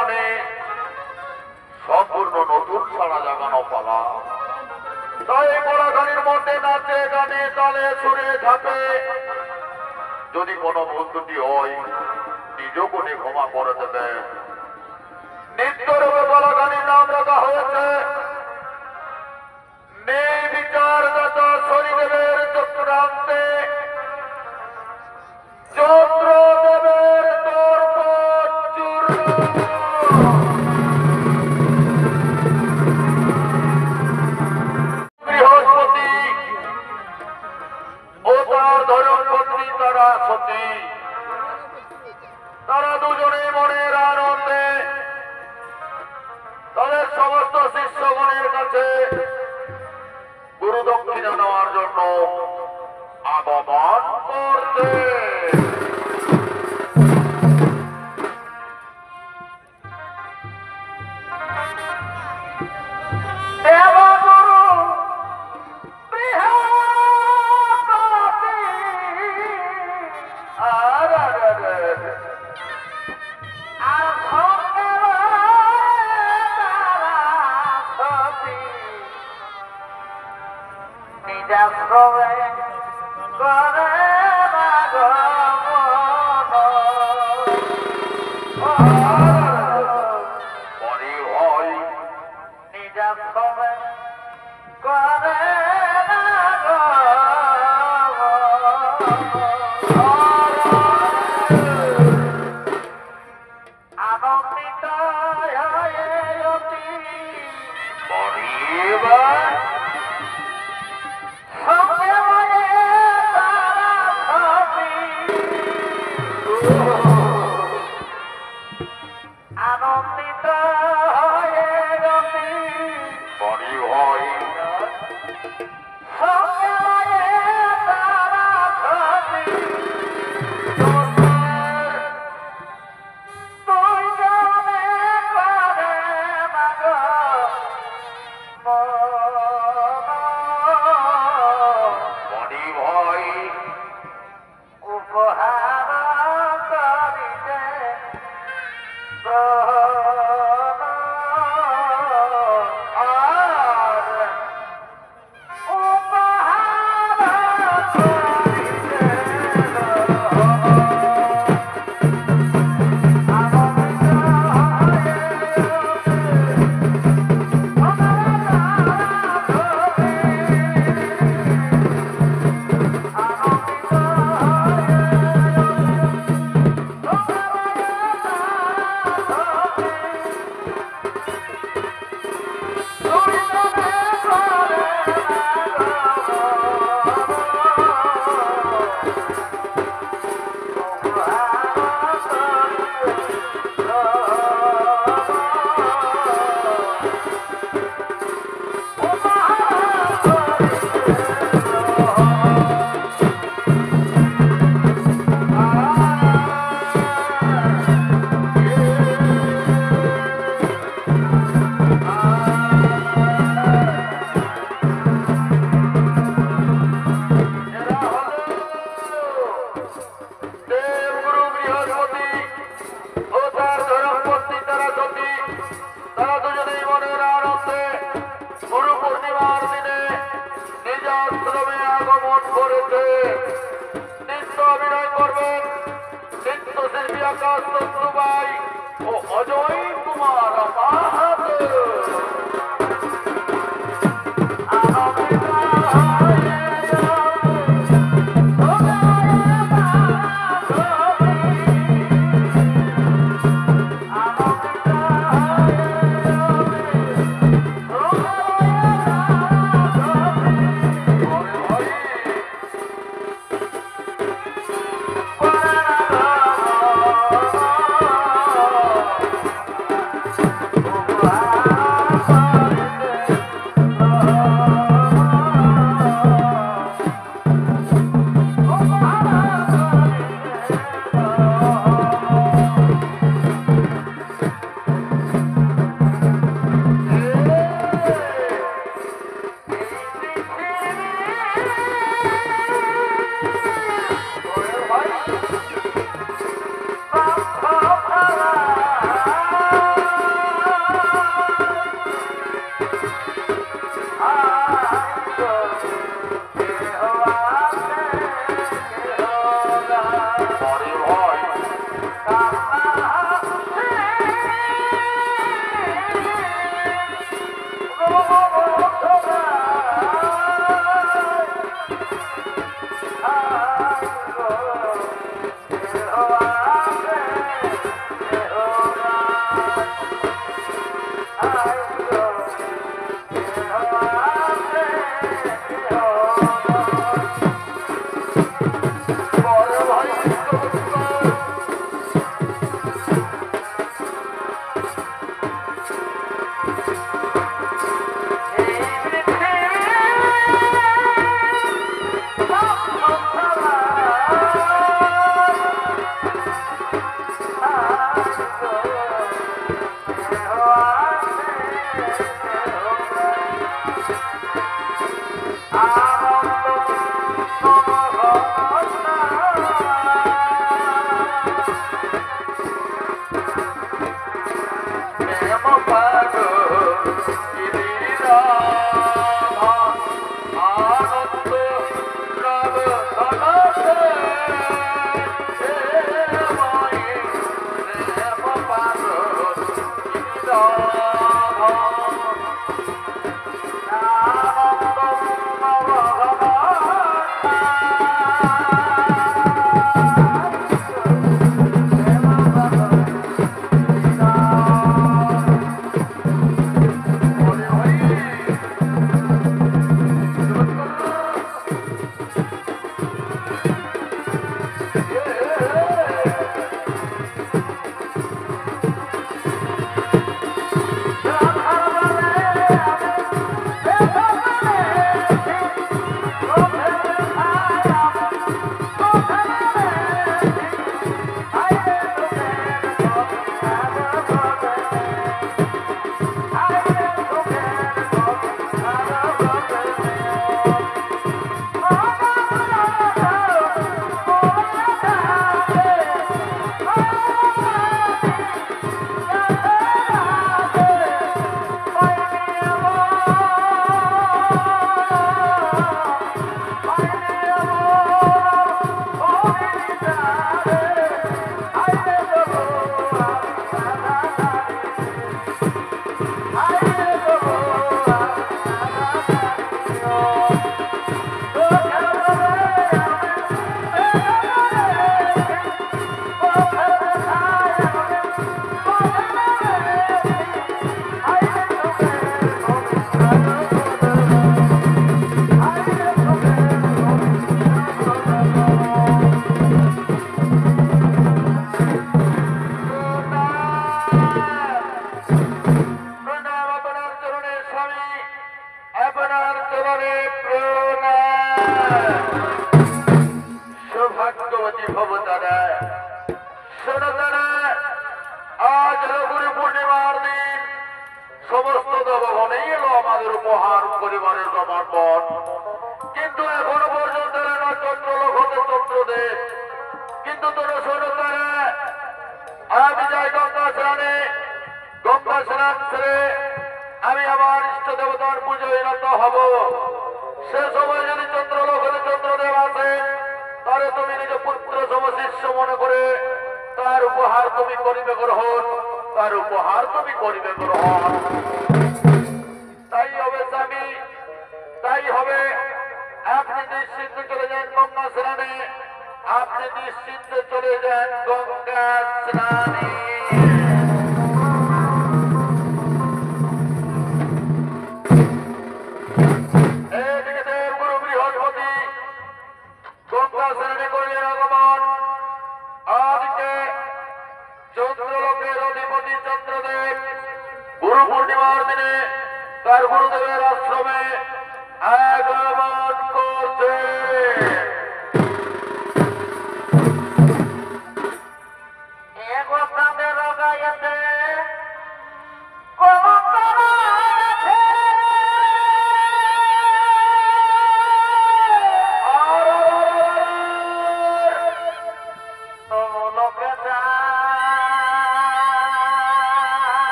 মনে সম্পূর্ণ নতুন সারা জাগানো পালা। তাই পড়াখানির মধ্যে নাচে গানে তালে সুরে থাকে। যদি কোনো ভুল ত্রুটি হয় নিজ গুণে ক্ষমা করে দেবে। নিত্যরূপে পড়াখানির নাম রাখা হয়েছে নির্বিচারদাতা শনিদেবের চক্রান্তে চন্দ্রদেবের দর্প চূর্ণ। বৃহস্পতি ও তার ধর্মপত্নী তারা সতী, তারা দুজনেই মনের আনন্দে তাদের সমস্ত শিষ্যগণের কাছে গুরু দক্ষিণা নেওয়ার জন্য আগমন করছে।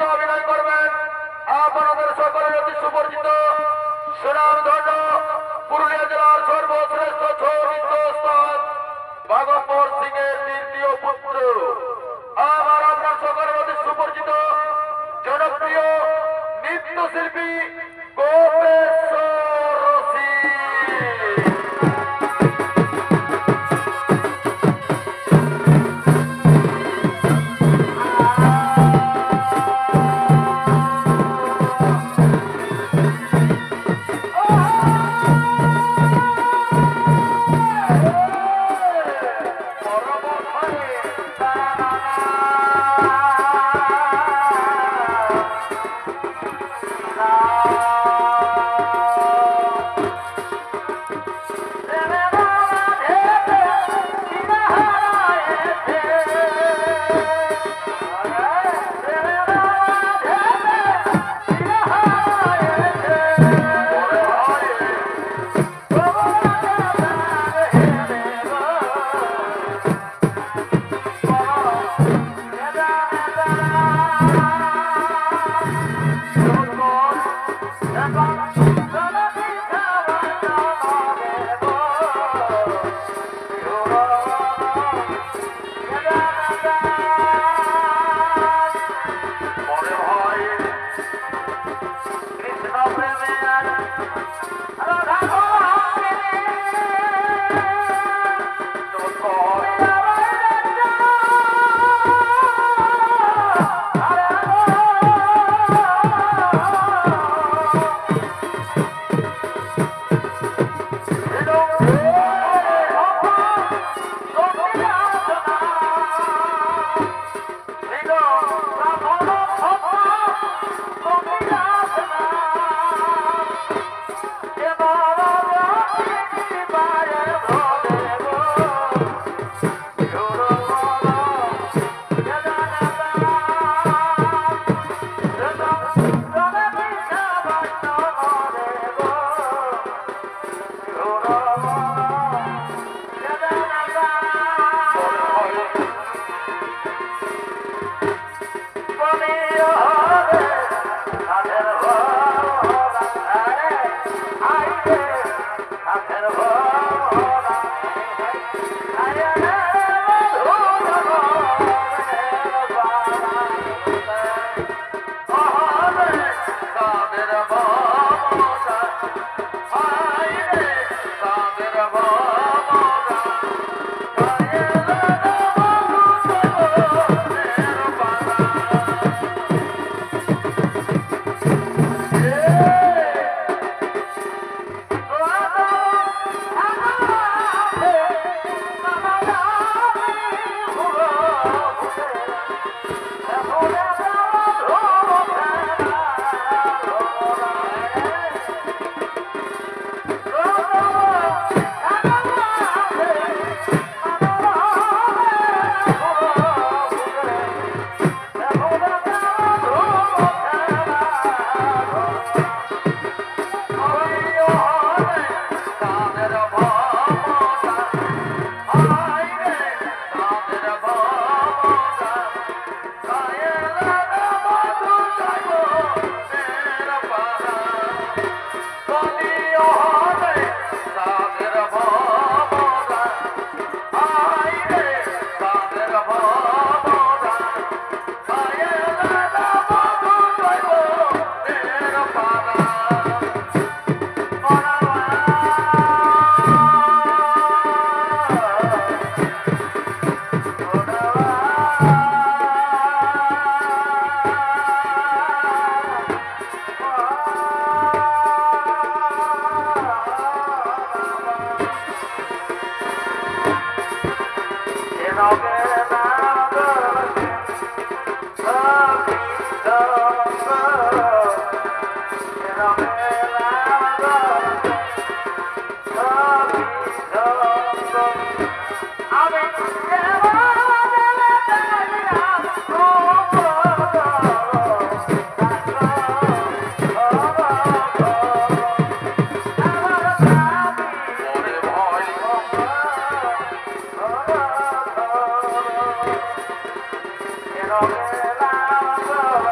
নৃত্য অভিনয় করবেন আপনাদের সকলের অতি সুপরিচিত সুনামধন্য পুরুলিয়া জেলার সর্বশ্রেষ্ঠ ছৌ নৃত্য উস্তাদ বাগম্বর সিং এর তৃতীয় পুত্র আমার আপনার সকলের অতি সুপরিচিত জনপ্রিয় নৃত্যশিল্পী গোপেশ্বর সিং।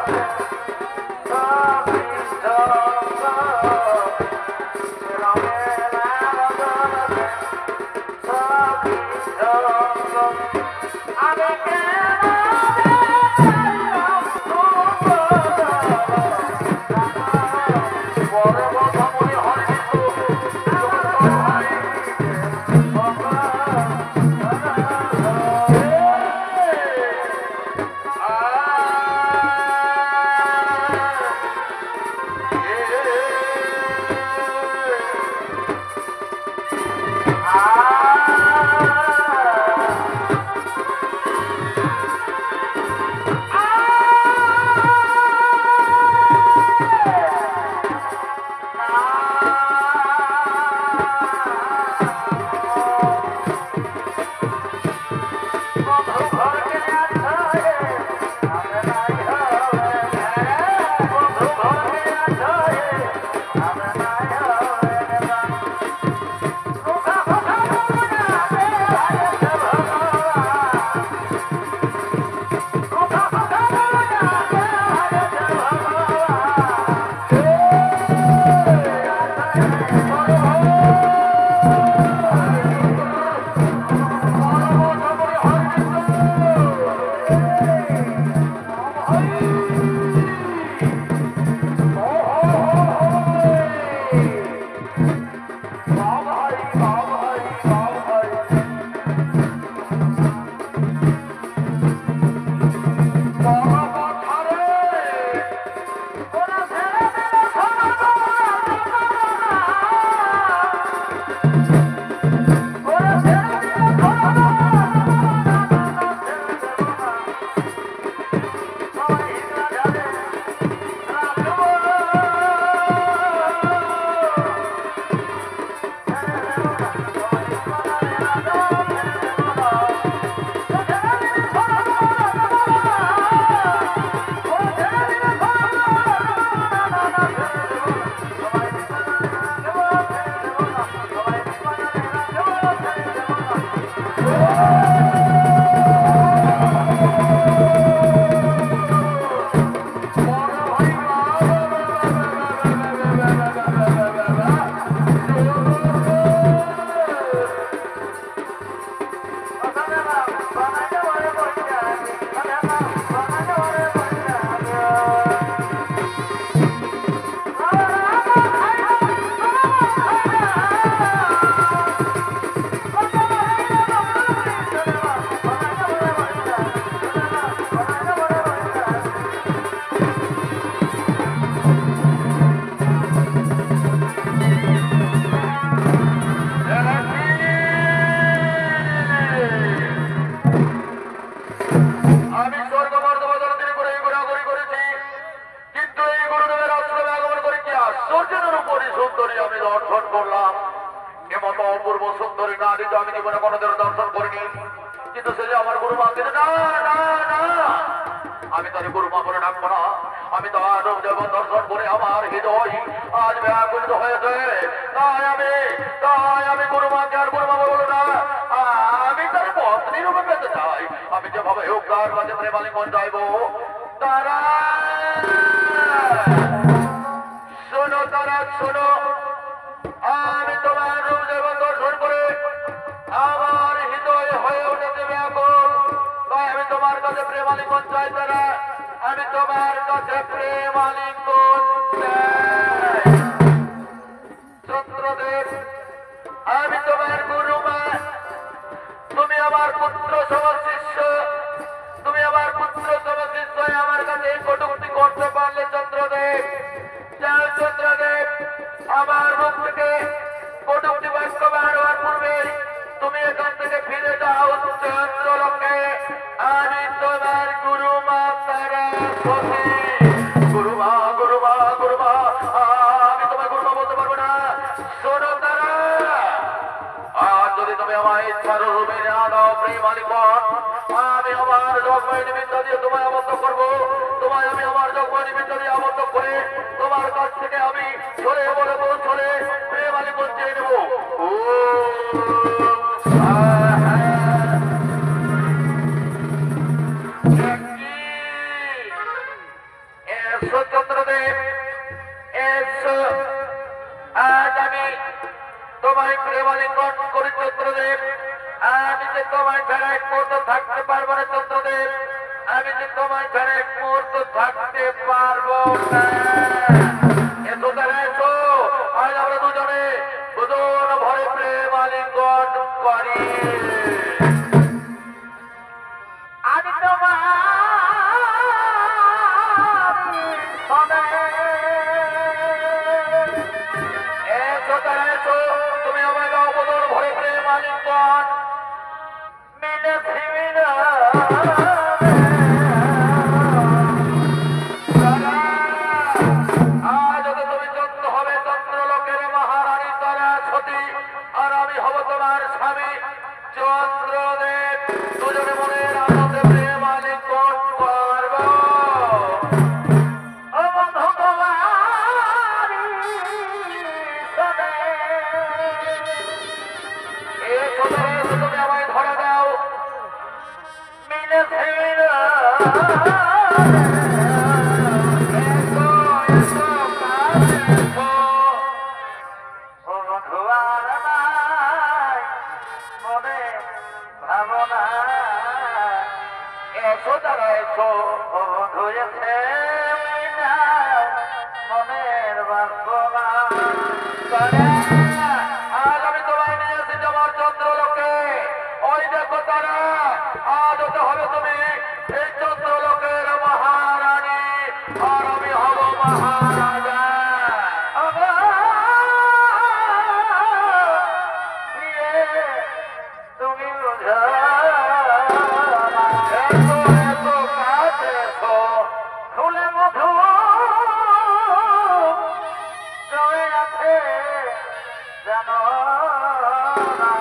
Thank you. আজ আমি তোমায় নিয়ে এসেছি আমার চন্দ্রলোকে। ওই দেখো তারা, আজ হতে হবে তুমি এই চন্দ্রলোকের মহারানী, আর আমি হব মহারাজা। তুমি বোঝা এসো এসো কাছে এসো, ফুলে মধু জমে আছে জানো না।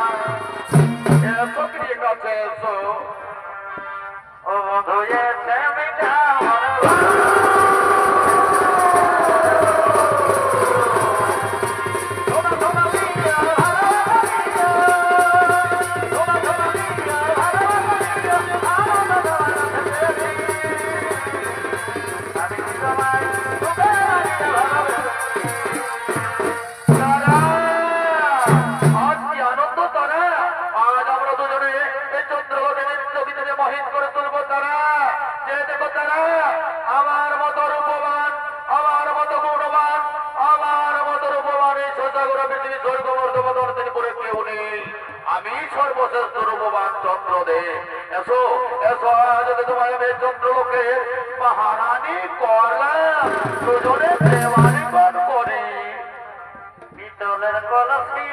এসো প্রিয় কাছে এসো, ও বন্ধু এসে মিঠা আমি সর্বশ্রেষ্ঠ রূপবান চন্দ্রদেব। এসো এসো, যদি তোমায় আমি চন্দ্রলোকে মহারানী করলাম, দুজনে দেওয়ানি পান করি পিতলের কলসি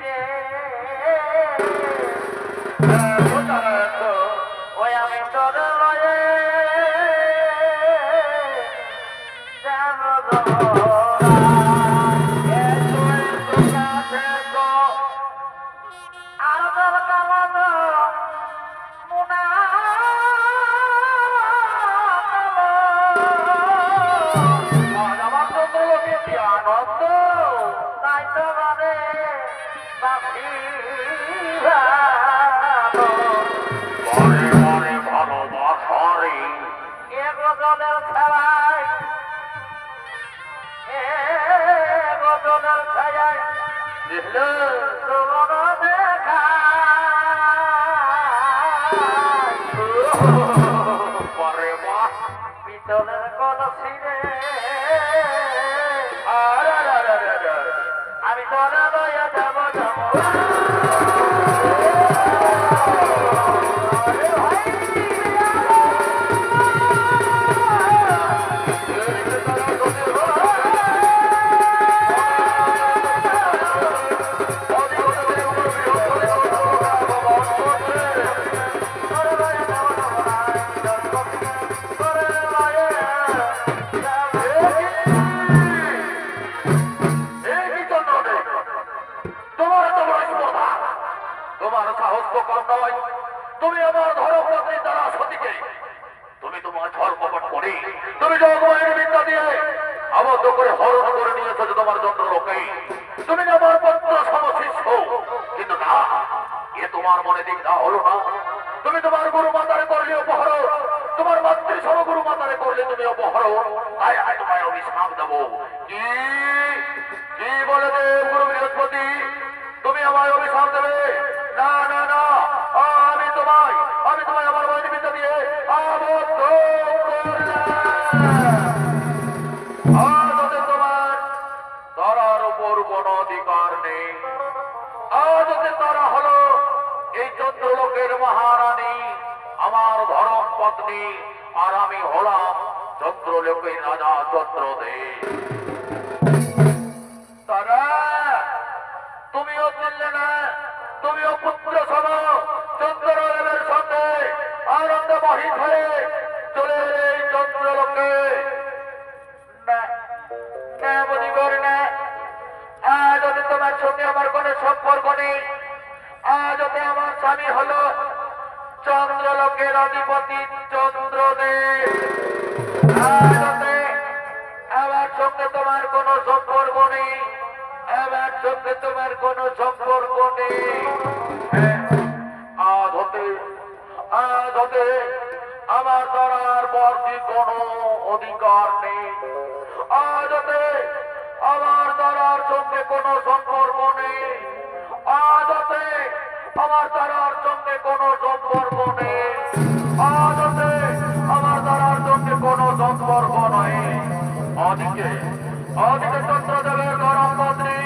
রে। এসো তারা এসো, ওই আমি তোর লয়ে যাব আনন্দ তাই তো মানে বাকি ভালোবাসারে এগোজনের ছাড়াই এগোজনের ছায়ায় তোমার দেখা পরে মা পিতলের কলসি রে। আমি তোরা লইয়া যাব যাব তোমার সাহস তো কম নয়। তুমি আমার ধর্মপত্নী দ্বারা সতীকে তুমি তোমার ধর্মপট করে তুমি যোগমায়ের বিদ্যা দিয়ে আবদ্ধ করে হরণ করে নিয়ে এসেছো তোমার চন্দ্রলোকে। তুমি আমার পত্র সমশিষ্য, কিন্তু না, এ তোমার মনে দিক না হলো না। তুমি তোমার গুরু মাতারে করলে অপহরণ, তোমার মাতৃ সমগুরু মাতারে করলে তুমি অপহরণ। তাই আমি তোমায় অভিশাপ দেবো। কি কি বলে দেব গুরু বৃহস্পতি, তুমি আমায় অভিশাপ দেবে? না না না, আমি তোমায় আমার মায়ের বিদ্যা দিয়ে আবদ্ধ করলাম। আজ হতে তোমার তারার উপর কোন অধিকার নেই। আজ হতে তারা হলো এই চন্দ্রলোকের মহারানী, আমার ধরম পত্নী, আর আমি হলাম চন্দ্রলোকের রাজা চন্দ্রদেব। তারা তুমিও চিনলে না, তুমিও পুত্র সম চন্দ্রদেবের সঙ্গে আনন্দ মহিত হয়ে চলে এলে এই চন্দ্রলোকে। না বুঝিবার না, আজ হতে তোমার সঙ্গে আমার কোনো সম্পর্ক নেই। আজ হতে আমার স্বামী হলো চন্দ্রলোকের অধিপতি চন্দ্রদেব। আজ হতে আমার সঙ্গে তোমার কোনো সম্পর্ক নেই, আমার সঙ্গে তোমার কোনো সম্পর্ক নেই। আজ হতে আমার ধরার প্রতি কোনো অধিকার নেই। আজ হতে আমার ধরার সঙ্গে কোনো সম্পর্ক নেই। আজ হতে আমার ধরার সঙ্গে কোনো সম্পর্ক নেই। আজ হতে আমার ধরার সঙ্গে কোনো সম্পর্ক নেই। ওদিকে চন্দ্রদেবের ধর্মপত্নী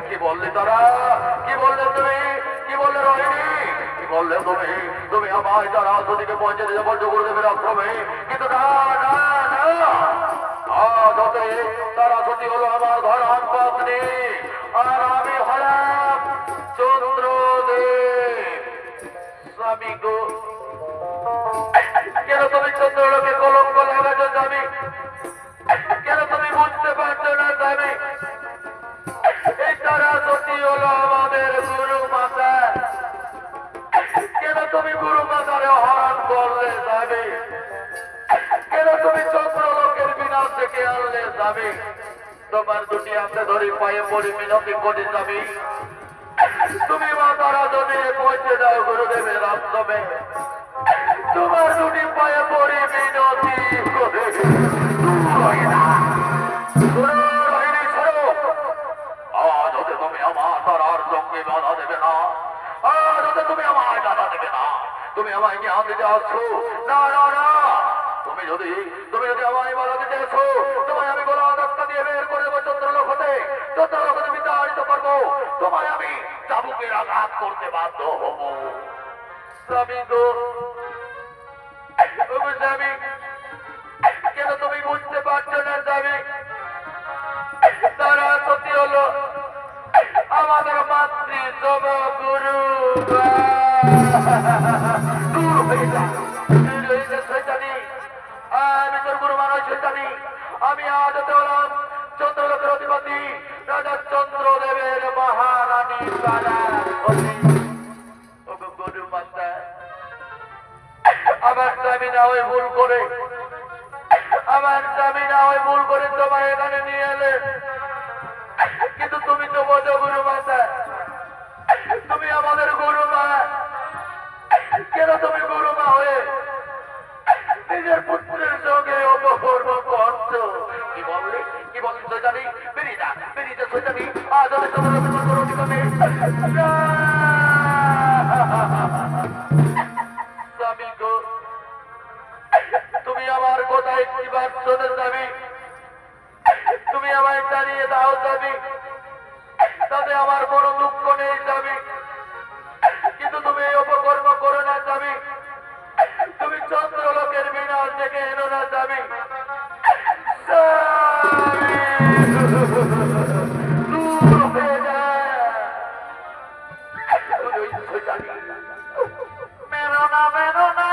কি বললে তারা? কি বললে তুমি? কি বললে রহিনী? কি বললে তুমি? তুমি আমায় যারা সতীকে পৌঁছে দিতে বলছো গুরুদেবের আশ্রমে, কিন্তু না না না, আজ হতে তারা সতী হলো আমার ধরান পত্নী, আর আমি হলাম চন্দ্রদেব। স্বামী গো, কেন তুমি চন্দ্রলোকে কলঙ্ক লাগাছো স্বামী? কেন তুমি বুঝতে পারছো না স্বামী? এই তারা সতী হলো আমাদের গুরু মাতা। কেন তুমি গুরু মাতারে হরণ করলে স্বামী? কেন তুমি চন্দ্রলোকের বিনাশ থেকে আনলে স্বামী? তোমার দুটি হাতে ধরে পায়ে পড়ি মিনতি করি স্বামী, তুমি মাতারা যদি পৌঁছে দাও গুরুদেবের আশ্রমে। তোমার দুটি পায়ে পড়ি মিনতি করে। আজ হতে তুমি আমার তারার সঙ্গে বাধা দেবে না, আজ হতে তুমি আমায় বাধা দেবে না। তুমি আমায় জ্ঞান দিতে আসছো, না না না, তুমি যদি আমায় বাধা দিতে আসো, তোমায় আমি গলা ধাক্কা দিয়ে বের করে দেবো চন্দ্রলোক হতে। চন্দ্রলোক হতে বিতাড়িত করবো, তোমায় আমি চাবুকের আঘাত করতে বাধ্য হব। স্বামী গো, স্বামী, কেন তুমি বুঝতে পারছো না স্বামী? তারা সত্যি হলো আমাদের মাতৃ গুরু। আমি তোর গুরু মানুষ জানি। আমি আজ হতে হলাম চন্দ্রলোকের অধিপতি, রাজা চন্দ্রদেবের মহারানী তারা গুরু মাতা। আমার স্বামী না ওই ভুল করে, আমার স্বামী না ওই ভুল করে তোমায় এখানে নিয়ে এলে, কিন্তু তুমি তো বোঝো গুরু মাতা, তুমি আমাদের গুরু মা। কেন তুমি গুরু মা হয়ে নিজের পুত্রের সঙ্গে অপকর্ম করছো? কি বললি? কি বললি শয়তানি? বেরিয়ে যা, বেরিয়ে যা শয়তানি। আজ আমি তোমার অধিকারে স্বামী গো, তুমি আমার কথা একটিবার শোনো স্বামী, তুমি আমায় জানিয়ে দাও স্বামী, তাতে আমার কোনো দুঃখ নেই স্বামী, কিন্তু তুমি এই অপকর্ম করো না স্বামী। তুমি চন্দ্রলোকের বিনাশ থেকে এনো না স্বামী। মেরো না মেরো না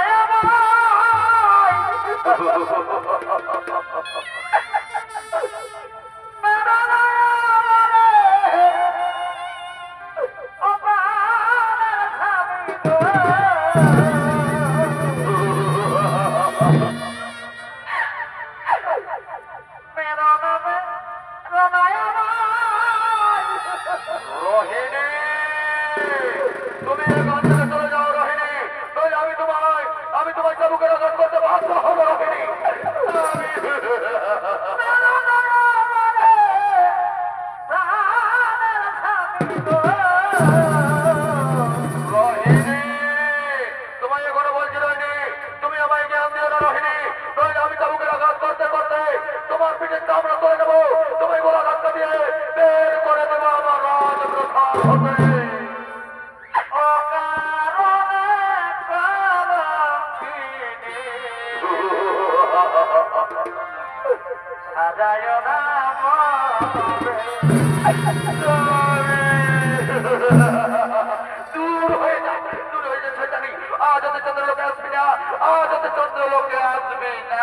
চন্দ্রলোকে আসবি না, আজ চন্দ্রলোকে আসবি না।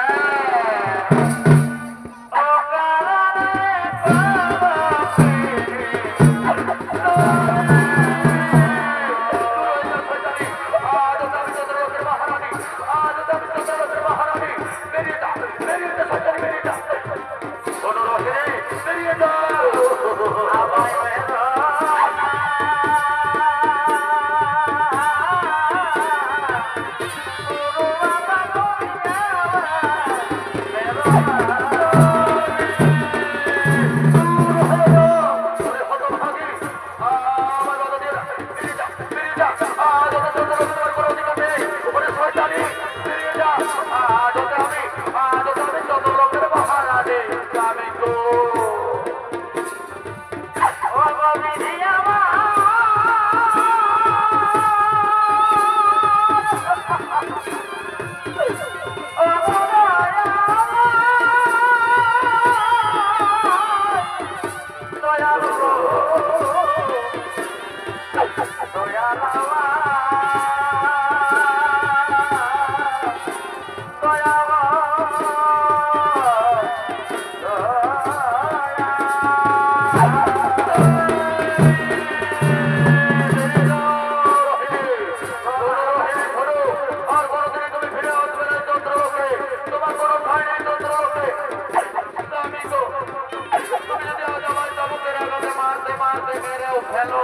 মারতে মেরেও ফেলো,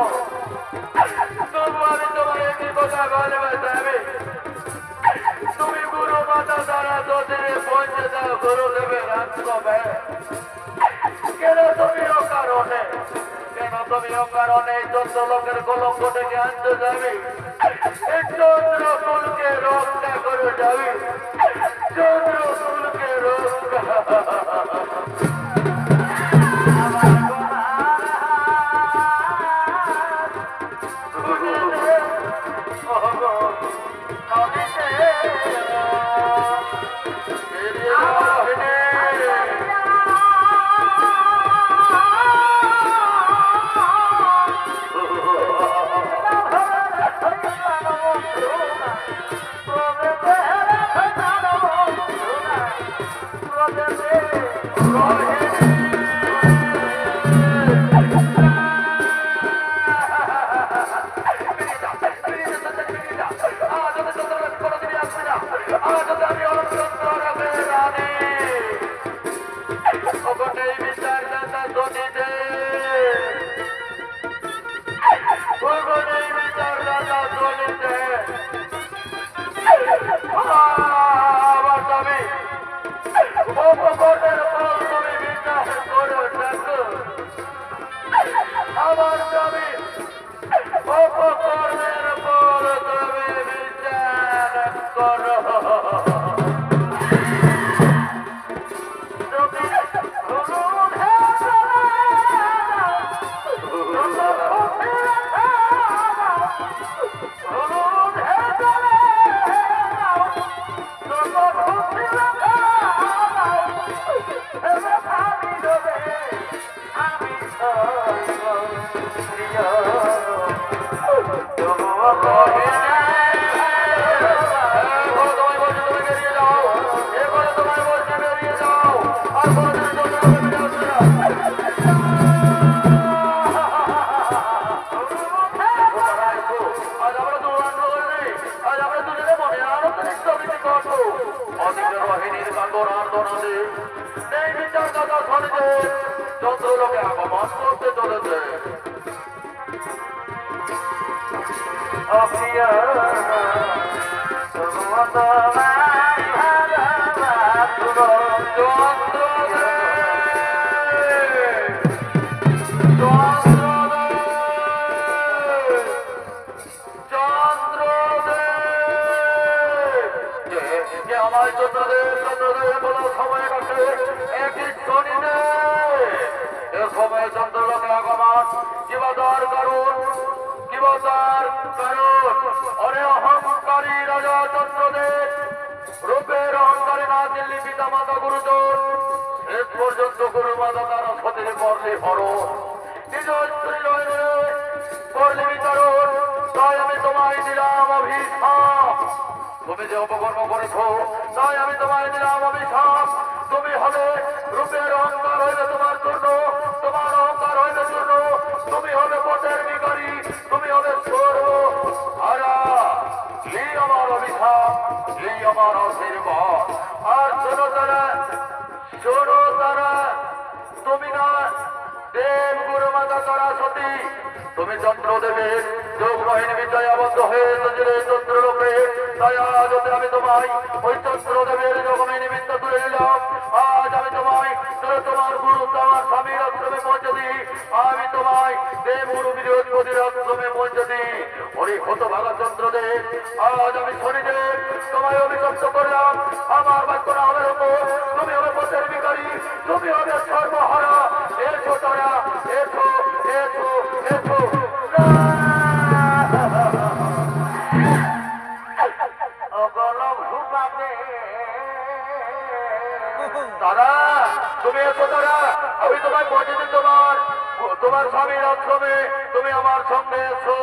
তবু আমি তোমার একই কথা ভালোবাসা আমি। তুমি গুরু মাতা দ্বারা যদি পৌঁছে দাও গুরুদেবের আত্মবে, কেন তুমি অকারণে, কেন তুমি অকারণে চন্দ্র লোকের কলঙ্ক থেকে আনতে যাবে, এই চন্দ্র কুলকে রক্ষা করে যাবে, চন্দ্র কুলকে রক্ষা। আমার স্বামী অপকর্মের পর তুমি বিচার করো। চন্দ্রলোকে আগমন করতে চলেছে। আমার চন্দ্রদেব চন্দ্রদেব বলো সময় কাছে একই শনিতে এ সময় চন্দ্রলোকে আগমন কিবাদার কারণ, কিবাদার কারণ। অরে অহংকারী রাজা চন্দ্রদেব রূপের অহংকারী না দিল্লি পিতা মাতা গুরুজন শেষ পর্যন্ত গুরু মাতা তারা সতীর করলে হরণ, নিজ স্ত্রী করলে বিতরণ। তাই আমি তোমায় দিলাম অভিশাপ, তুমি যে অপকর্ম করেছ তাই আমি তোমায় দিলাম অভিশাপ। তুমি হবে রূপের অহংকার হইলে তোমার জন্য, তোমার অহংকার হইলে জন্য, তুমি হবে পথের ভিখারী, তুমি হবে সর্ব হারা। এই আমার অভিশাপ, এই আমার আশীর্বাদ। আর শোনো তারা, শোনো তারা, তুমি না দেব গুরু মাতা তারা সতী, তুমি চন্দ্রদেবের যোগ বাহিনী বিদ্যায় আবদ্ধ হয়েছিল চন্দ্রলোকে। তাই আজ আমি তোমায় ওই চন্দ্রদেবের যোগ বাহিনী বিদ্যা তুলে দিলাম। আজ আমি তোমায় তোমার গুরু তোমার স্বামীর আশ্রমে পৌঁছে দিই, আমি তোমায় দেব গুরু বৃহস্পতির আশ্রমে পৌঁছে দিই। ওই হত ভাগা চন্দ্রদেব, আজ আমি শনিদেব তোমায় অভিশপ্ত করলাম। আমার বাক্য না হবে ওপর, তুমি হবে পথের ভিখারী, তুমি হবে সর্বহারা। এসো তারা, এসো এসো এসো। দাদা তুমি এসো, তারা আমি তোমায় পৌঁছে দিই তোমার তোমার স্বামীর আশ্রমে, তুমি আমার সঙ্গে এসো।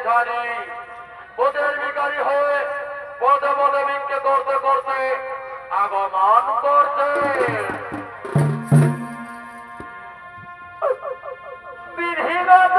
ভিখারি পদের ভিখারি হয়ে পদে পদে ভিক্ষে করতে করতে আগমন করছে। বিধিগত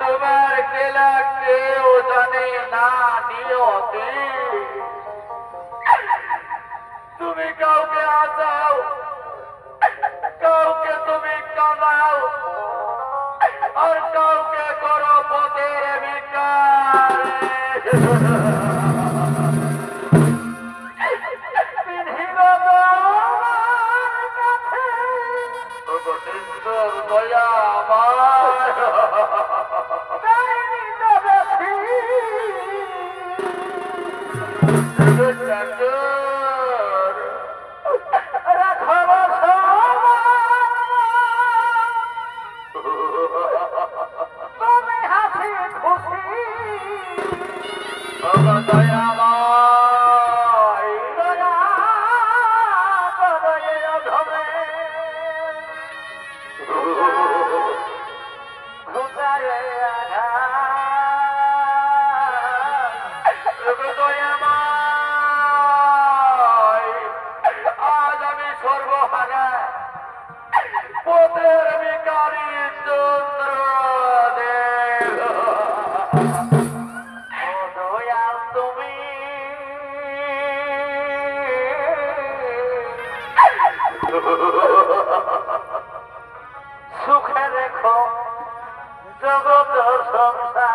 তোমার কেলা কেউ জানে না নিয়তি। তুমি কাউকে আসাও, কাউকে তুমি কাঁদাও, আর কাউকে করো পথের ভিখারি। দয়া আমার আজ আমি সর্বহারা পথের ভিখারি চন্দ্রদেব। দয়াল তুমি সুখে রেখো জগত সংসার।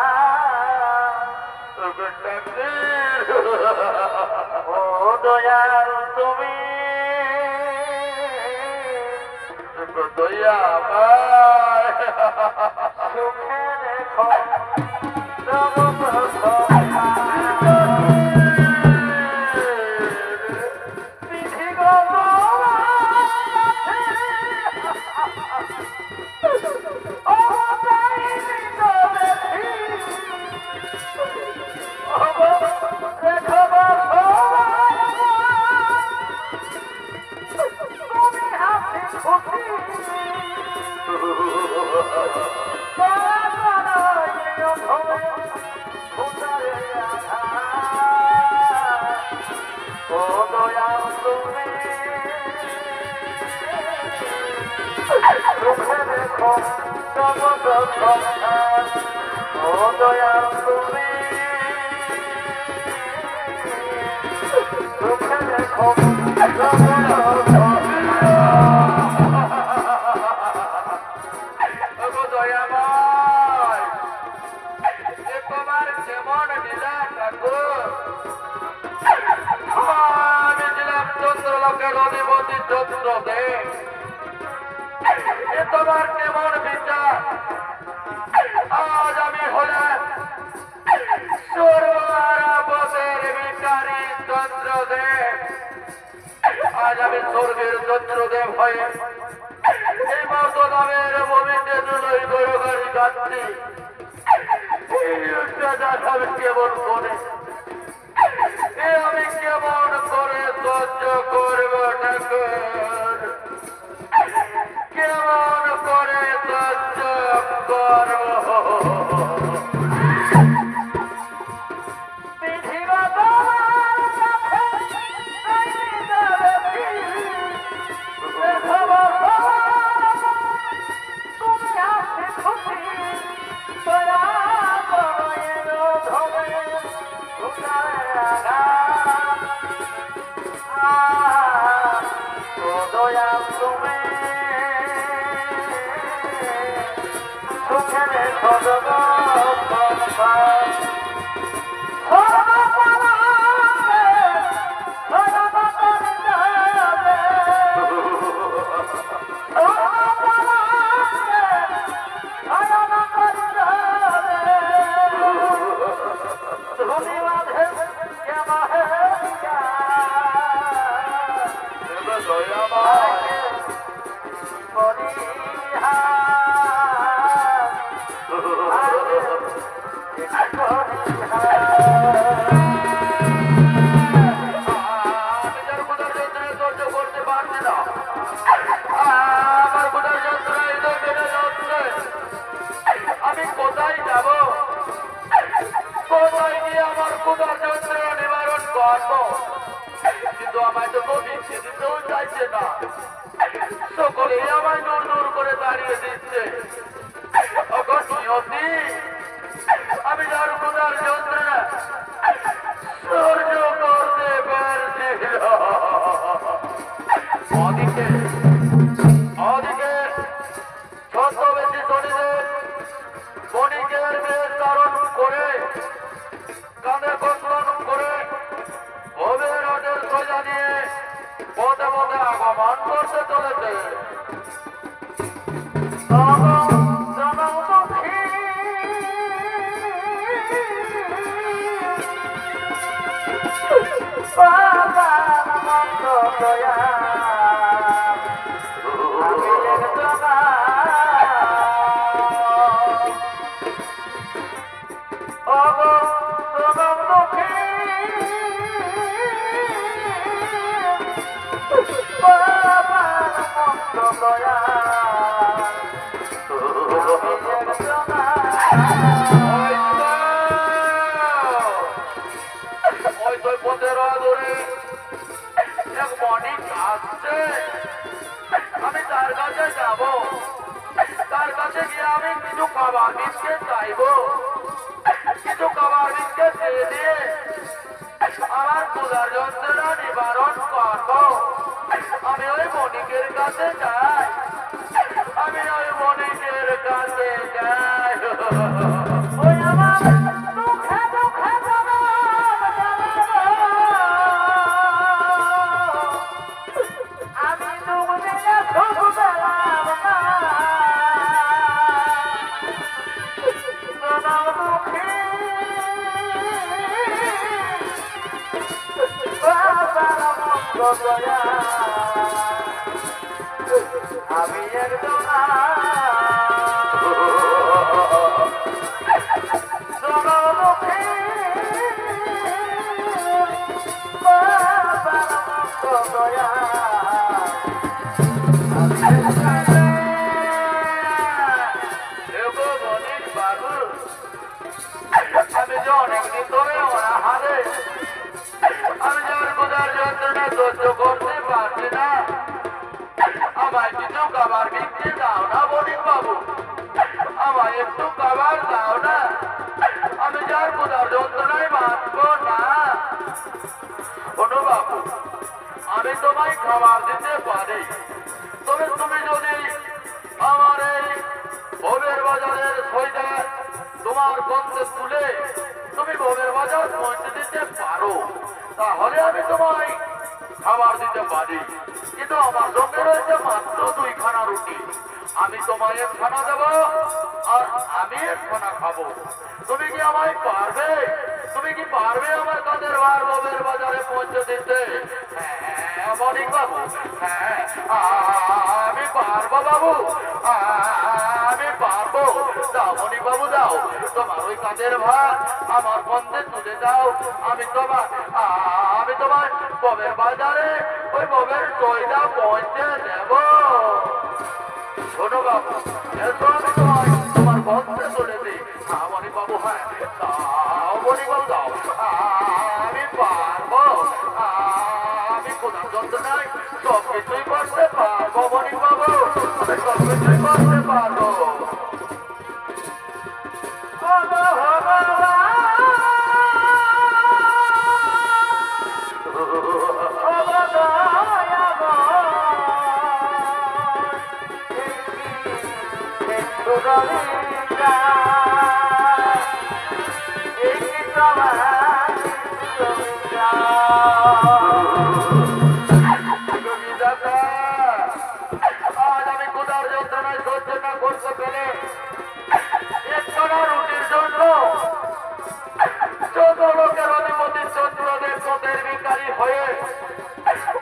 ও দয়াল তুমি দয়া সুখে রেখো জগত সংসার। বিধিগত ও দয়াল তুমি সুখে রেখো জগত সংসার। ও দয়াল তুমি সুখে রেখো জগত দয়াময়। তোমার যেমন লীলা ঠাকুর, আমি ছিলাম চন্দ্রলোকের অধিপতি চন্দ্রদেব। তোমার কেমন বিচার, আজ আমি হলাম সর্বপথের ভিখারি চন্দ্রদেব। আজ আমি স্বর্গের চন্দ্রদেব হয়ে এই মত নামের ভূমিতে দুই গরগাড়ি যাচ্ছি। এই অত্যাচার আমি কেমন করে আমি কেমন করে সহ্য করব ঠাকুর, কেমন করে সহ্য করব। যার ক্ষুধার যন্ত্রণায় সহ্য করতে পারছি না, আমার ক্ষুধার যন্ত্রণায় হৃদয় বেড়ে যাচ্ছে। আমি কোথায় যাব, কোথায় গিয়ে আমার ক্ষুধার যন্ত্রণা নিবারণ করবো? কিন্তু আমায় তো কেউ ভিক্ষে দিতেও চাইছে না, সকলেই আমায় দূর দূর করে দাঁড়িয়ে দিচ্ছে। নিয়তি, আমি যার ক্ষুধার যন্ত্রণা সহ্য করতে পারছি না। ওদিকে ওদিকে ছদ্মবেশী শনিদের বণিকের বেশ ধারণ করে কাঁধে কন্দন করে ভবের হাটের সোজা নিয়ে পথে পথে আগমন করতে চলেছে। আমি তার কাছে যাব, তার কাছে গিয়ে আমি কিছু খাবার বিস্কুট চাইব, কিছু খাবার বিস্কুট দিয়ে দিয়ে আমার ক্ষুধার যন্ত্রণা নিবারণ করব। আমি ওই বণিকের কাছে যাই, আমি ওই বণিকের কাছে যাই। ওই আমার আমি একদম আমি যে অনেকদিন ধরে ওরা হারে, আমি যার ক্ষুধার যন্ত্রণা সহ্য করতে পারছি না, আমায় কিছু খাবার বিক্রি দাও না বণিক বাবু, আমায় একটু খাবার দাও না, আমি যার ক্ষুধার যন্ত্রণায় বাঁচব না। শোনো বাবু, আমি তোমায় খাবার দিতে পারি, তবে তুমি যদি আমার এই ভবের বাজারের সইদা তোমার গন্ধে তুলে তুমি ভবের বাজার পৌঁছে দিতে পারো, তাহলে আমি তোমায় খাবার দিতে পারি। কিন্তু আমার সঙ্গে রয়েছে মাত্র 2 খানা রুটি, আমি তোমায় 1 খানা দেব আর আমি 1 খানা খাবো। তুমি কি আমায় পারবে, তুমি কি পারবে আমার কাঁধের ভার ভবের বাজারে পৌঁছে দিতে? হ্যাঁ বণিক বাবু, হ্যাঁ আমি পারবো বাবু, আমি পারবো। দাও বণিক বাবু দাও, তোমার ওই কাঁধের ভার আমার বন্ধে তুলে দাও, আমি তোমার ভবের বাজারে ওই ভবের সইদা পৌঁছে দেব। শোনো বাবু, এসো আমি তোমার বন্ধে তুলে দিই। হ্যাঁ বণিক বাবু, হ্যাঁ দাও বণিক বাবু দাও, আমি পারবো, আমি ক্ষুধার যন্ত্রণায় সব কিছুই করতে পারবো বণিক বাবু, আমি সব কিছুই করতে পারবো। আজ আমি ক্ষুধার যন্ত্রণায় সহ্য না করতে পেরে 1 খানা রুটির জন্য যত লোকের অধিপতি চন্দ্রদেব পথের ভিখারি হয়ে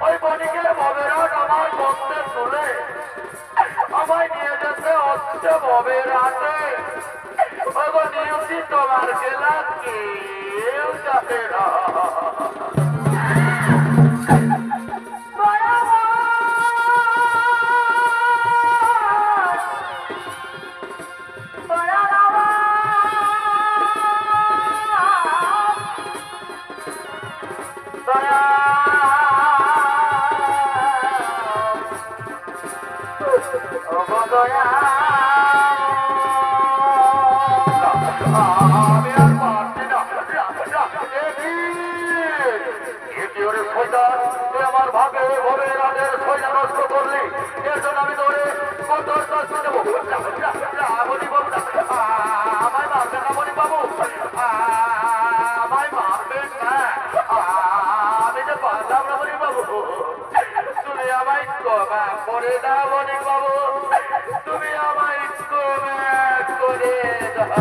ওই বণিকের ভবের হাট আমার বন্ধে তুলে আমায় নিয়ে যেতে হচ্ছে ভবের হাটে। করেছি তোমার খেলা কেউ যাবে না। আমি আর পারছি না। তুই আমার ভাবে ভবে রাতের সইয়া নষ্ট করলি, এর জন্য আমি তোরে কঠোর শাস্তি দেবো। মনি বাবু না, আমায় মারবেন না মনি বাবু, আমায় মারবেন না। আমি যে পারলাম না মনি বাবু, তুমি আমায় ক্ষমা করে দাও মনি বাবু, তুমি আমায় ক্ষমা করে দাও।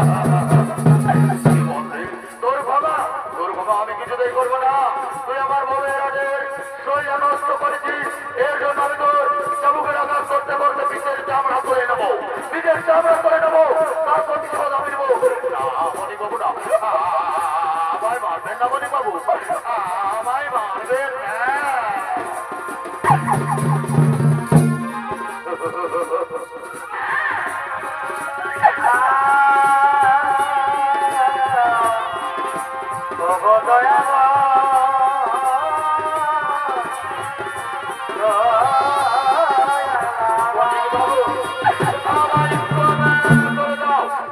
তোর বাবা আমি কিছুতেই করবো না। তুই আমার বউয়ের রাজের সইয়া নষ্ট করেছিস, এর জন্য আমি তোর চাবুকের আঘাত করতে করতে পিঠের চামড়া করে নেবো, পিঠের চামড়া করে নেবো, তার প্রতিশোধ আমি নেবো। মনি বাবু না, আমায় মারবেন না মনি বাবু, আমায় মারবেন না।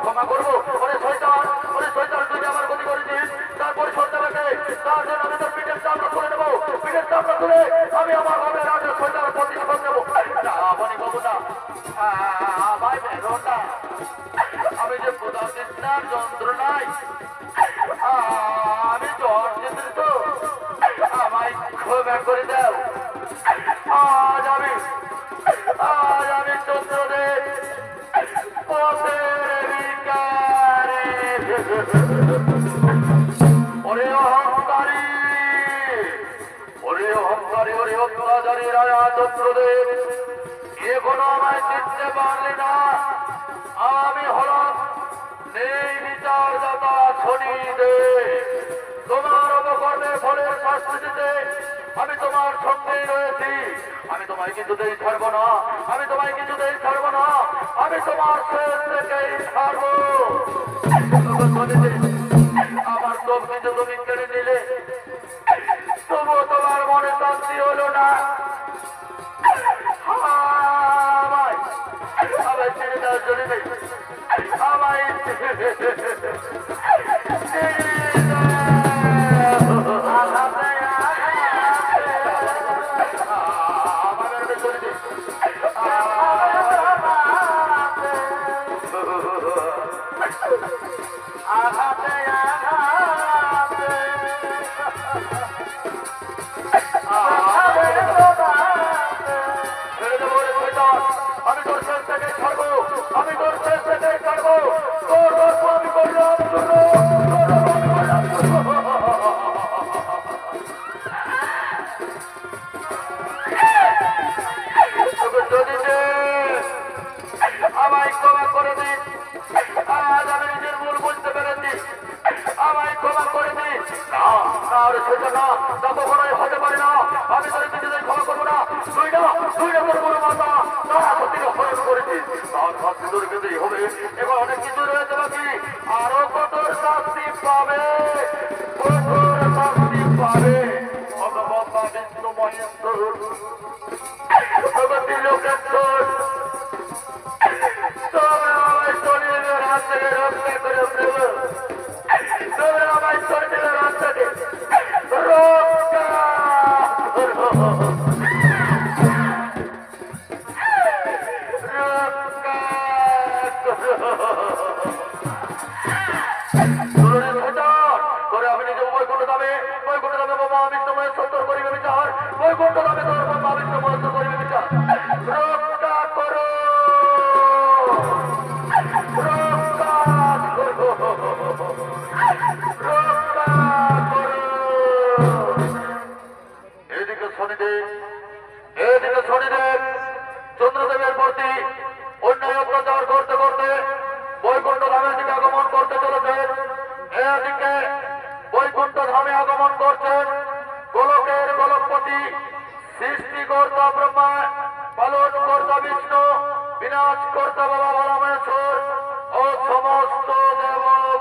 ক্ষমা করবো ওরে শয়তান, ওরে শয়তান, তুই আমার ক্ষতি করেছিস, তারপরে সরতে পারবে, তার জন্য আমি তোর পিঠের চামড়া তুলে নেবো, পিঠের চামড়া তুলে আমি আমার ভাবে রাজের শয়তানের প্রতিশোধ নেবো। মনি বাবু না, আমায় বেরো না, আমি যে প্রধান তৃষ্ণার যন্ত্রণায় আমি জ্বর চিন্তিত, আমায় ক্ষমা করে দাও। আজ আমি চন্দ্রদেব পথের বিকারে। ওরে অহংকারী, ওরে অহংকারী, ওরে অত্যাচারী রাজা চন্দ্রদেব, এখনো আমায় চিনতে পারলি না? আমি হলাম নেই বিচারদাতা শনিদেব, তোমার অপকর্মের ফলের শাস্তি দিতে আমি তোমার সঙ্গেই রয়েছি। আমি তোমায় কিছুতেই ছাড়বো না, আমি তোমায় কিছুতেই ছাড়বো না, আমি তোমার শেষ থেকেই ছাড়বো। আমার সব কিছু তুমি কেড়ে নিলে, তবুও তোমার মনে শান্তি হলো না। আমায় ছেড়ে দেওয়ার জন্য আমায় আমি তোর শেষ থেকে ছাড়বো, আমি তোর শেষ থেকে ছাড়বো, তোর গল্প আমি করলাম শুনো। আমায় ক্ষমা করে দিন, আজ আমি নিজের ভুল বুঝতে পেরেছি, আমায় ক্ষমা করে দিন। না আর সেটা না, তা কখনোই হতে পারে না, আমি তোর কিছুতেই ক্ষমা করবো না। তুই না তোর কোনো মাতা তারা ক্ষতির হরণ করেছিস, তার শাস্তি তোর পেতেই হবে। এবার অনেক কিছু রয়েছে বাকি, আরো কঠোর শাস্তি পাবে, কঠোর শাস্তি পাবে। ভগবান বিষ্ণু মহেশ্বর জগতী লোকেশ্বর, তোমরা আমায় শরীরের হাত থেকে রক্ষা করে দেবে, তোমরা আমায় শরীরের হাত থেকে রক্ষা রক্ষা ধামে আগমন করছেন গোলকের গোলকপতি সৃষ্টিকর্তা ব্রহ্মা, পালন কর্তা বিষ্ণু, বিনাশ কর্তা বাবা পরমেশ্বর ও সমস্ত দেবগণ।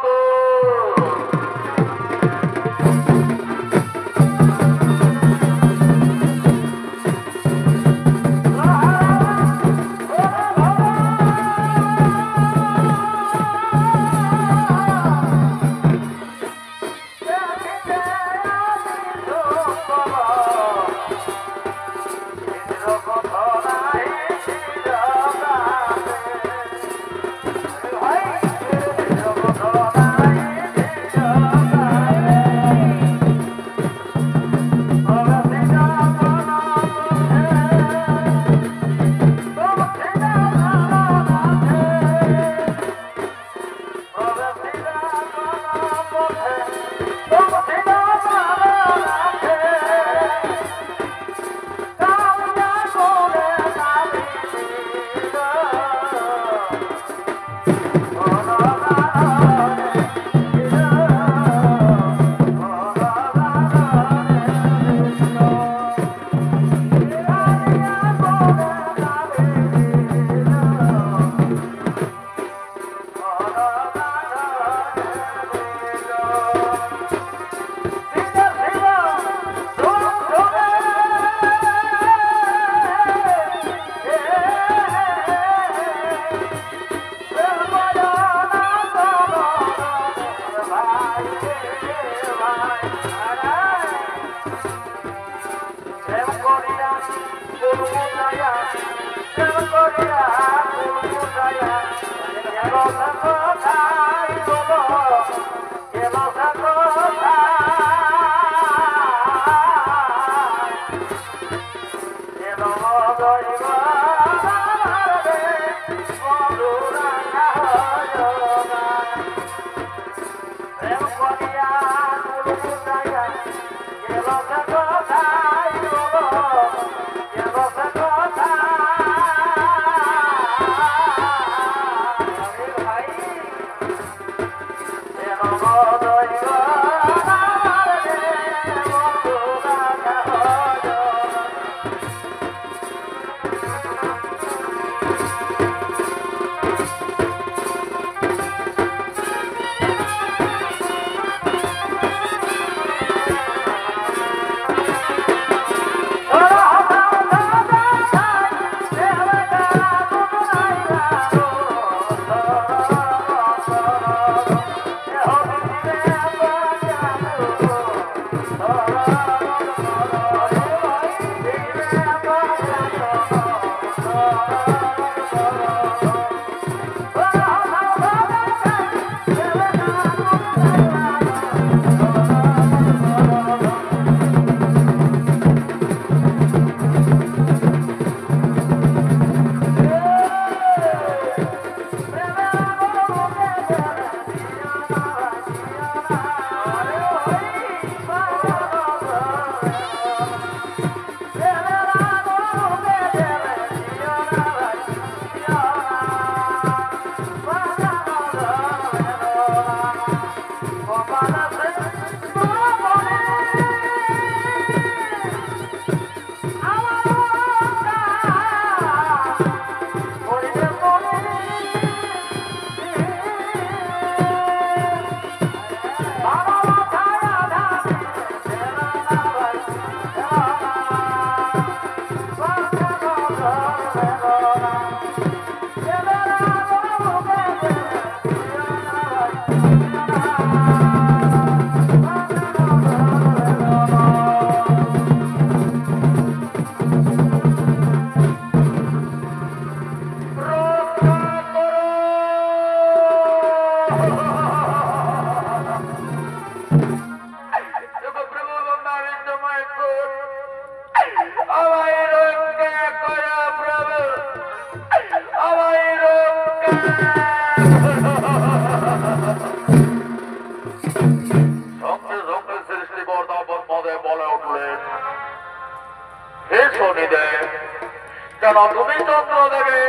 তুমি চন্দ্র দেবে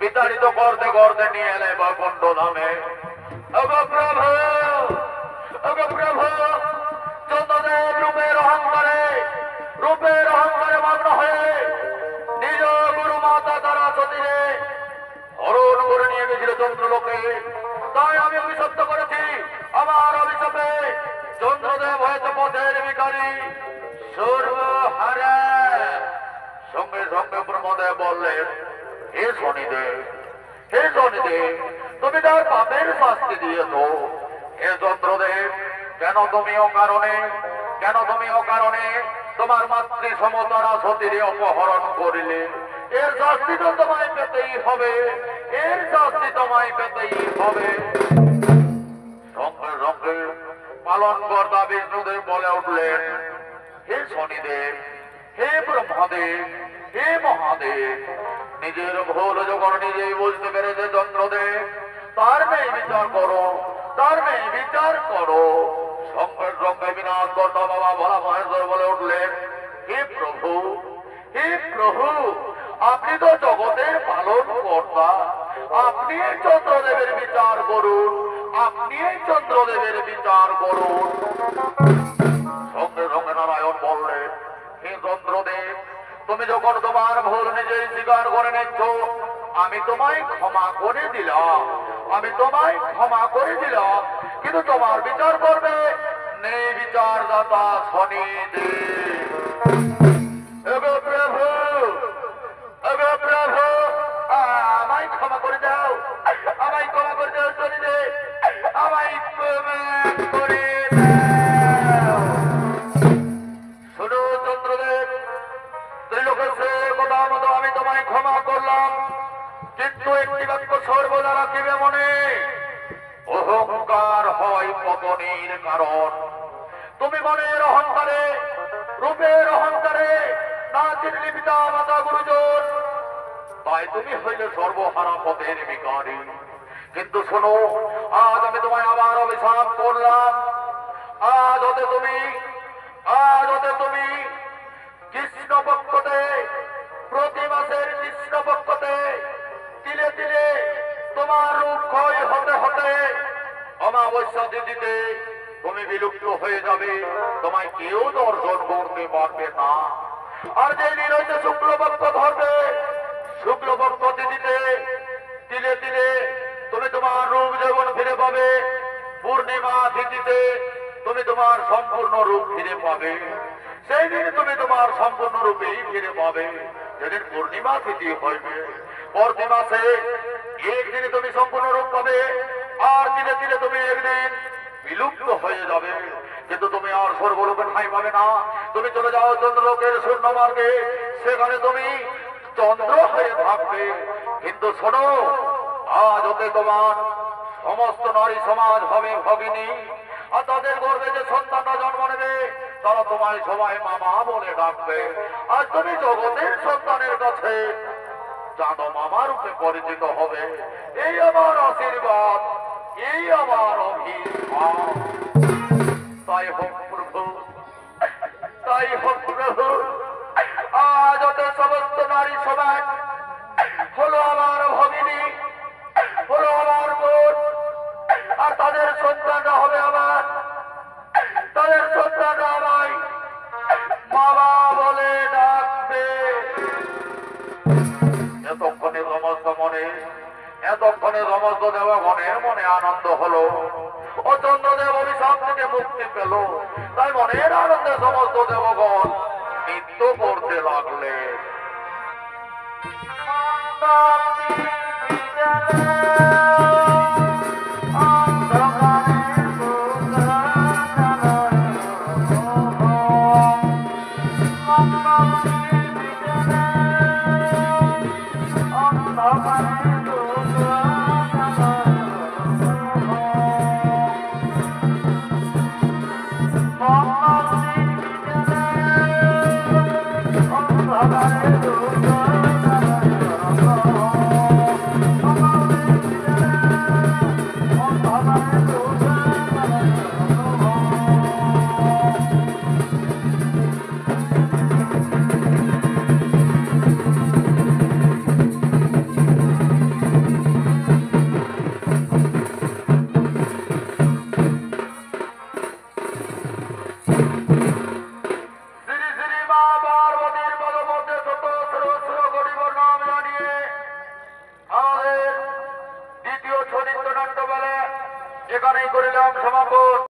বিতাড়িত করতে করতে নিয়ে এলে বৈকুণ্ঠ ধামে। ওগো প্রভু, ওগো প্রভু, চন্দ্রদেব হয়েছে পথের ভিখারি সর্বহারা। সঙ্গে সঙ্গে ব্রহ্মদেব বললেন, হে শনিদেব, হে শনিদেব, তুমি তার পাপের শাস্তি দিয়েছ। হে চন্দ্রদেব, কেন তুমি অকারণে তোমার মাতৃ সমতারা সতীর অপহরণ করিলে? এর শাস্তি তো তোমায় পেতেই হবে, এর শাস্তি তোমায় পেতেই হবে। সঙ্গে সঙ্গে পালন কর্তা বিষ্ণুদেব বলে উঠলেন, হে শনিদেব, হে ব্রহ্মদেব, হে মহাদেব, নিজের ভুল যখন নিজেই বুঝতে পেরেছে চন্দ্রদেব, তার নেই বিচার করো, তার নেই বিচার করো। সঙ্গে সঙ্গে বিনাশ কর্তা বাবা ভোলা মহেশ্বর বলে উঠলেন, হে প্রভু, হে প্রভু, আপনি তো জগতের পালন কর্তা, আপনি এই চন্দ্রদেবের বিচার করুন, আপনি এই চন্দ্রদেবের বিচার করুন। সঙ্গে সঙ্গে নারায়ণ বললেন, হে চন্দ্রদেব, তুমি যখন তোমার ভুল নিজেই স্বীকার করে নিচ্ছ, আমি তোমায় ক্ষমা করে দিলাম, আমি তোমায় ক্ষমা করে দিলাম, কিন্তু তোমার বিচার করবে নেই বিচারদাতা শনিদেব। এগো প্রভু, এগো প্রভু, আমায় ক্ষমা করে দাও, আমায় ক্ষমা করে দাও শনিদেব, আমায় ক্ষমা করে দাও। শোনো চন্দ্রদেব, ত্রিলোকেশ্বরের কথা মতো আমি তোমায় ক্ষমা করলাম, কিন্তু একটি বাক্য সর্বদা রাখিবে মনে, অহংকার হয় পতনের কারণ। তুমি মনের অহংকারে, রূপের অহংকারে না চিনলি পিতা মাতা গুরুজন, তাই তুমি হইলে সর্বহারা পথের ভিখারি। কিন্তু শোনো, আজ আমি তোমায় আবার অভিশাপ করলাম। আজ হতে তুমি কৃষ্ণপক্ষতে, প্রতি মাসের কৃষ্ণপক্ষতে তিলে তিলে তোমার রূপ ক্ষয় হতে হতে অমাবস্যা তিথিতে তুমি বিলুপ্ত হয়ে যাবে, তোমায় কেউ দর্শন করতে পারবে না। আর যে দিন হইতে শুক্লপক্ষ ধরবে, শুক্লপক্ষ তিথিতে তিলে তিলে তুমি তোমার রূপ যৌবন ফিরে পাবে, পূর্ণিমা তিথিতে তুমি তোমার সম্পূর্ণ রূপ ফিরে পাবে। সেই দিন তুমি তোমার সম্পূর্ণ রূপেই ফিরে পাবে, যেদিন পূর্ণিমা তিথি হইবে। প্রতি মাসে একদিনে তুমি সম্পূর্ণ রূপ পাবে, আর দিনে দিনে তুমি একদিন বিলুপ্ত হয়ে যাবে, কিন্তু তুমি আর স্বর্গলোকে ঠাঁই পাবে না। তুমি চলে যাও চন্দ্রলোকের শূন্য মার্গে, সেখানে তুমি চন্দ্র হয়ে থাকবে। কিন্তু শোনো, আজ হতে তোমার সমস্ত নারী সমাজ হবে ভগিনী, আর তাদের গর্ভে যে সন্তানরা জন্ম নেবে তারা তোমায় সবাই মামা বলে ডাকবে। আর তুমি জগতের সন্তানের কাছে জানো মামা রূপে পরিচিত হবে। এই আমার আশীর্বাদ, এই আমার অভিশাপ। তাই হোক প্রভু, তাই হোক প্রভু, আজ ওদের সমস্ত নারী সমাজ হলো আমার ভগিনী, হলো আমার বোন, আর তাদের সন্তানরা হবে আমার, তাদের সন্তানরা আমায় বাবা বলে ডাকবে। এতক্ষণে সমস্ত দেবগণের মনে আনন্দ হলো, ও চন্দ্রদেব অভিশাপ থেকে মুক্তি পেল। তাই মনের আনন্দে সমস্ত দেবগণ নৃত্য করতে লাগলেন। এখানেই করিলাম সমাপন।